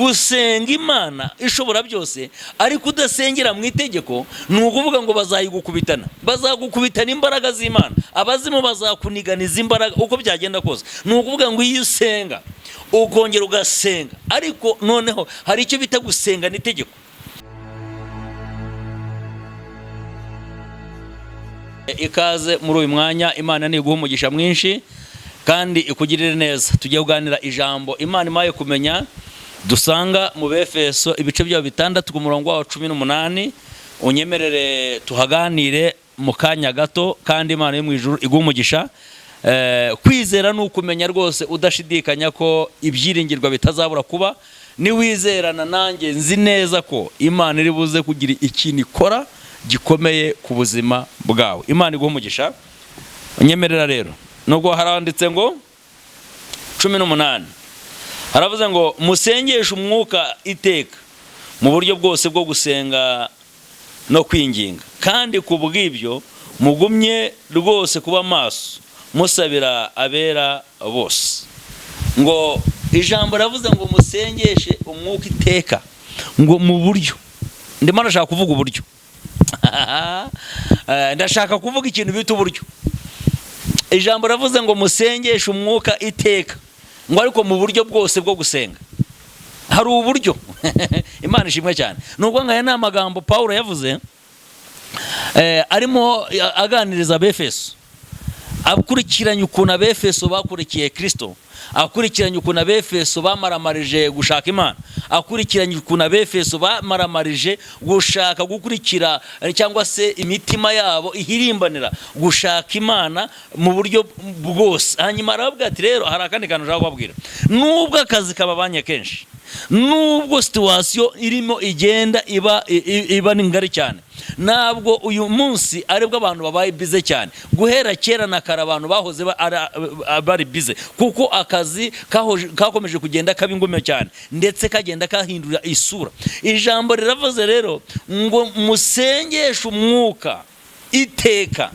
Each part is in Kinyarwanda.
gusenga Imana ishobora byose ariko udasengera mu itegeko, ni ukuvuga ngo bazayigukubitana, bazagukubitana imbaraga z'Imana, abazimu bazakuniganiza imbaraga uko byagenda kose. Ni ukuvuga ngo iyo usenga ukongera ugasenga, ariko noneho hari icyo bita gusenga n'itegeko. Ikaze muri uyu mwanya, Imana niguha umugisha mwinshi kandi ikugirire neza. Tugiye kuganira ijambo Imana imaye kumenya, dusanga mu Befeso ibice byaho 6 ku murongo wa 18. Unyemerere tuhaganire mu kanya gato, kandi Imana yo mu ijuru iguha umugisha. Kwizera ni ukumenya rwose udashidikanya ko ibyiringirwa bitazabura kuba. Ni wizerana nanjye nzi neza ko Imana iri buze kugira ikintu ikora gikomeye ku buzima bwawe. Imana iguha umugisha. Unyemerera rero, nubwo haranditse ngo 18, haravuze ngo musengeshe umwuka iteka mu buryo bwose bwo gusenga no kwinginga, kandi ku bw'ibyo mugumye rwose kuba maso musabira abera bose. Ngo ijambo ravuze ngo musengeshe umwuka iteka, ngo mu buryo, ndimo ndashaka kuvuga uburyo. Ndashaka kuvuga ikintu bita uburyo. Ijambo ravuze ngo musengeshe umwuka iteka, ngo ariko mu buryo bwose bwo gusenga hari uburyo. Imana ishimwe cyane. Nubwo ngaya ni amagambo Paulo yavuze, arimo aganiriza Abefeso, akurikiranye ukuntu Abefeso bakurikiye Kristo, akurikiranye ukuntu Abefeso bamaramarije gushaka Imana, akurikiranye ukuntu Abefeso bamaramarije gushaka gukurikira cyangwa se imitima yabo ihirimbanira gushaka Imana mu buryo bwose. Hanyuma aravuga ati rero hari akandi kantu nshaka kubabwira. Nubwo akazi kababanye kenshi, nubwo situation irimo igenda iba ni ngari cyane, ntabwo uyu munsi aribwo abantu babaye bize cyane. Guhera kera na kare abantu bahoze bari bize, kuko akazi kakomeje kugenda kabingome cyane, ndetse kagenda kahindura isura. Ijambo riravuze rero ngo musengeshe umwuka iteka.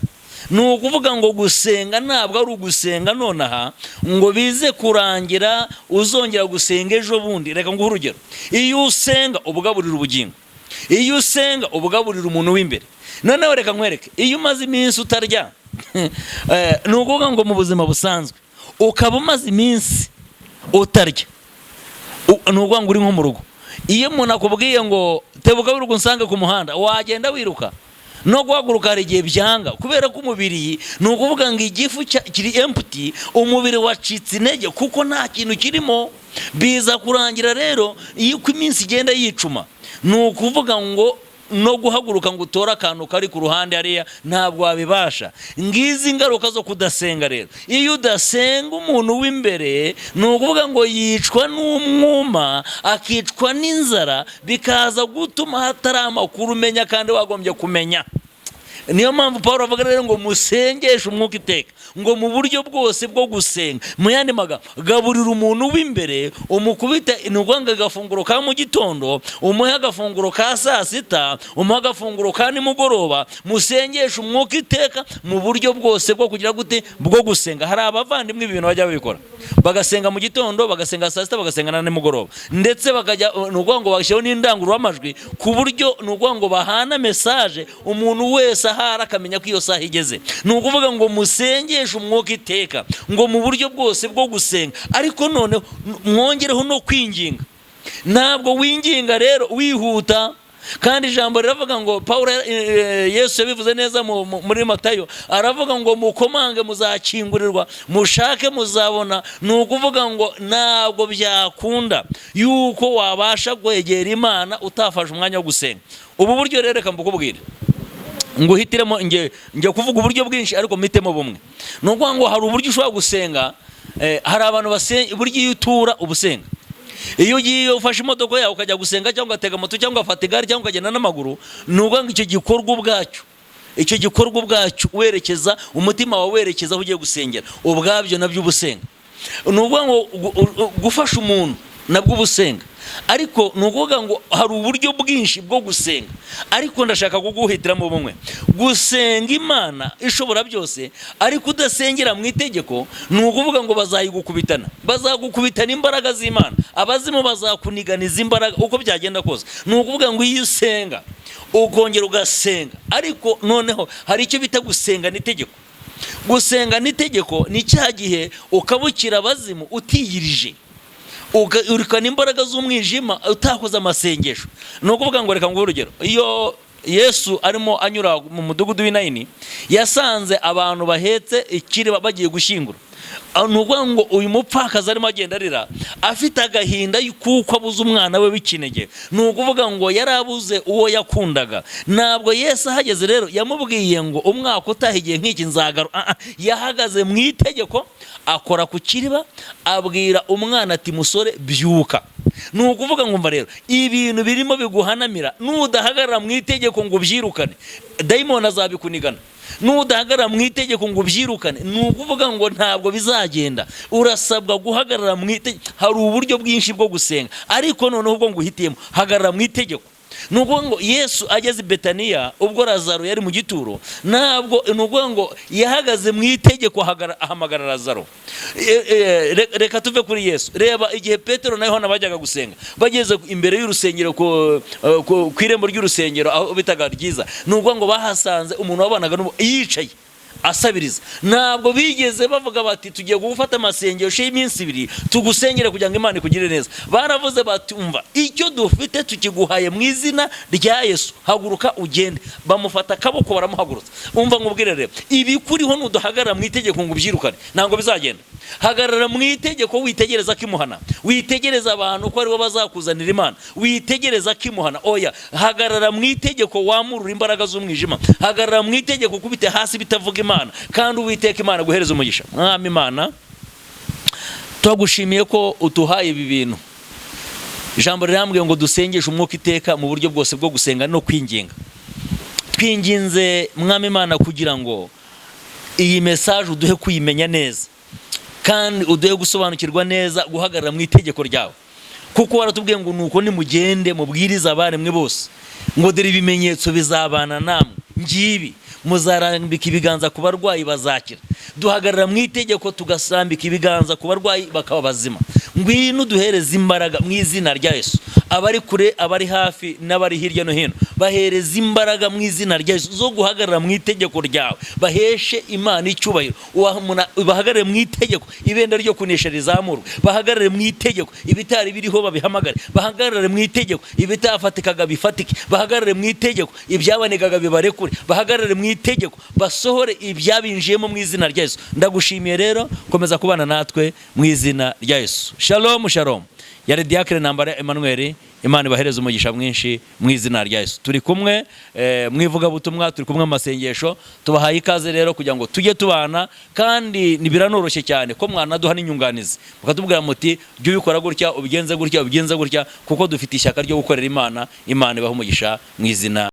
Ni ukuvuga ngo gusenga ntabwo ari ugusenga nonaha ngo bize kurangira uzongera gusenga ejo bundi. Reka nguhe urugero. Iyo usenga ubugaburira ubugingo, iyo usenga ubugaburira umuntu w'imbere. Noneho reka nkwereke, iyo umaze iminsi utarya, ni ukuvuga ngo mu buzima busanzwe ukaba umaze iminsi utarya, ni ukuvuga ngo uri nko mu rugo. Iyo umuntu akubwiye ngo tebugaburira unsanga ku muhanda, wagenda wiruka no guhaguruka hari igihe byanga, kubera ko umubiri, ni ukuvuga ngo igifu kiri empty, umubiri wacitse intege kuko nta kintu kirimo. Biza kurangira rero iyo uko iminsi igenda yicuma, ni ukuvuga ngo no guhaguruka ngo utore akantu kari ku ruhande hariya ntabwo wabibasha. Ngizi ingaruka zo kudasenga rero. Iyo udasenga umuntu w'imbere, ni ukuvuga ngo yicwa n'umwuma, akicwa n'inzara, bikaza gutuma hatari amakuru umenya kandi wagombye kumenya. Niyo mpamvu Paulo avuga rero ngo musengeshe umwuka iteka, ngo mu buryo bwose bwo gusenga. Mu yandi magambo, gaburira umuntu w'imbere, umukubita inugwanga agafunguro ka mu gitondo, umuhe agafunguro ka saa sita, umuhe agafunguro ka nimugoroba. Musengeshe umwuka iteka mu buryo bwose bwo kugira gute, bwo gusenga. Hari abavandimwe ibintu bajya babikora, bagasenga mu gitondo, bagasenga saa sita, bagasenga na nimugoroba, ndetse bakajya nugwango bagashyiraho n'indangururamajwi ku buryo nugwango bahana message umuntu wese ahara akamenya ko iyo saha igeze. Ni ukuvuga ngo musengeshe umwuka iteka, ngo mu buryo bwose bwo gusenga, ariko none mwongereho no kwinginga. Ntabwo winginga rero wihuta, kandi ijambo riravuga ngo Paulo, Yesu yabivuze neza muri Matayo, aravuga ngo mukomange muzakingurirwa, mushake muzabona. Ni ukuvuga ngo ntabwo byakunda yuko wabasha kwegera Imana utafashe umwanya wo gusenga. Ubu buryo rero reka mbukubwire, ngo hitiremo nge kuvuga uburyo bwinshi ariko mitemo bumwe. No kuvuga ngo hari uburyo ushobora gusenga. Hari abantu basenga uburyo iyo utura ubusenga. Iyo ugiye ufashe imodoka yawe ukajya gusenga, cyangwa ugatega moto, cyangwa ufata igare, cyangwa ukagenda n'amaguru, nuvuga ngo icyo gikorwa ubwacyo werekeza umutima wawe, werekeza aho ugiye gusengera, ubwabyo nabyo ubusenga. Nuvuga ngo gufasha umuntu nabwo ubusenga, ariko nukuvuga ngo hari uburyo bwinshi bwo gusenga, ariko ndashaka kuguhitiramo bumwe. Gusenga Imana ishobora byose ariko udasengera mu itegeko, nukuvuga ngo bazagukubitana imbaraga z'Imana, abazimu bazakuniganiza imbaraga uko byagenda kose. Nukuvuga ngo iyo usenga ukongera ugasenga, ariko noneho hari icyo bita gusenga n'itegeko. Gusenga n'itegeko ni cya gihe ukabukira abazimu utiyirije, urikana imbaraga z'umwijima utakoze amasengesho. Nukuvuga ngo reka nguhe urugero. Iyo Yesu arimo anyura mu mudugudu w'Inayini, yasanze abantu bahetse ikiriba bagiye gushyingura. Nukuvuga ngo uyu mupfakazi arimo agenda arira afite agahinda kuko abuze umwana we w'ikinege. Nukuvuga ngo yarabuze uwo yakundaga. Ntabwo Yesu ahageze rero yamubwiye ngo umwaka utahigiye nk'iki nzagaruka. Yahagaze mu itegeko, akora ku kiriba, abwira umwana ati musore byuka. Nukuvuga ngo mva rero ibintu birimo biguhanamira, nudahagarara mu itegeko ngo ubyirukane, dayimoni azabikunigana. Nudahagarara mu itegeko ngo ubyirukane, nukuvuga ngo ntabwo bizagenda. Urasabwa guhagarara mu itegeko. Hari uburyo bwinshi bwo gusenga, ariko noneho ubwo nguhitiyemo hagarara mu itegeko. Nukuvuga ngo Yesu ageze i Betaniya ubwo Lazaro yari mu gituro, ntabwo nukuvuga ngo yahagaze mu itegeko ahamagara Lazaro. Reka tuve kuri Yesu. Reba igihe Petero na Yohana bajyaga gusenga, bageze imbere y'urusengero ku irembo ry'urusengero aho bitaga ryiza, nukuvuga ngo bahasanze umuntu wabanaga yicaye asabiriza. Ntabwo bigeze bavuga bati tugiye gufata amasengesho y'iminsi 2 tugusengere kugira ngo Imana ikugire neza. Baravuze bati umva, icyo dufite tukiguhaye mu izina rya Yesu, haguruka ugende. Bamufata akaboko baramuhagurutsa. Umva nkubwire rero, ibi kuriho nuduhagarara mu itegeko ngo ubyirukane ntabwo bizagenda. Hagarara mu itegeko, witegereza kimuhana, witegereza abantu ko ari bo bazakuzanira Imana, witegereza kimuhana. Oya, hagarara mu itegeko, wamurura imbaraga z'umwijima. Hagarara mu itegeko, kubite hasi bitavuga Imana, kandi Uwiteka Imana guhereza umugisha. Mwami Imana, twagushimiye ko utuhaye ibi bintu. Ijambo rirambwiye ngo dusengeshe umwuka iteka mu buryo bwose bwo gusenga no kwinginga. Twinginze Mwami Imana kugira ngo iyi message uduhe kuyimenya neza, kandi uduhe gusobanukirwa neza guhagarara mu itegeko ryawe. Kuko waratubwiye ngo nuko nimugende mubwiriza abaremwe bose, ngo dore ibimenyetso bizabana namwe, ngibi muzarambika ibiganza ku barwayi bazakira. Duhagarara mu itegeko tugasambika ibiganza ku barwayi bakaba bazima. Ngwino duhereze imbaraga mu izina rya Yesu. Abari kure, abari hafi, n'abari hirya no hino, bahereza imbaraga mu izina rya Yesu zo guhagarara mu itegeko ryawe, baheshe Imana icyubahiro. Bahagarare mu itegeko, ibenda ryo kunesha rizamurwe. Bahagarare mu itegeko, ibitari biriho babihamagare. Bahagarare mu itegeko, ibitafatikaga bifatike. Bahagarare mu itegeko, ibyabanekaga bibarekure. Bahagarare mu itegeko, basohore ibyabinjiyemo mu izina rya Yesu. Ndagushimiye rero, komeza kubana natwe mu izina rya Yesu. Shalom shalom. Yari Diakre Ntambara Emmanuel, Imana ibahereze umugisha mwinshi mu izina rya Yesu. Turi kumwe mwivuga butumwa, turi kumwe mu masengesho. Tubahaye ikaze rero kugira ngo tujye tubana, kandi nibiranoroshye cyane ko mwanaduha n'inyunganizi. Mukatubwira muti jye ubikora gutya, ubigenze gutya, kuko dufite ishyaka ryo gukorera Imana. Imana ibahe umugisha mu izina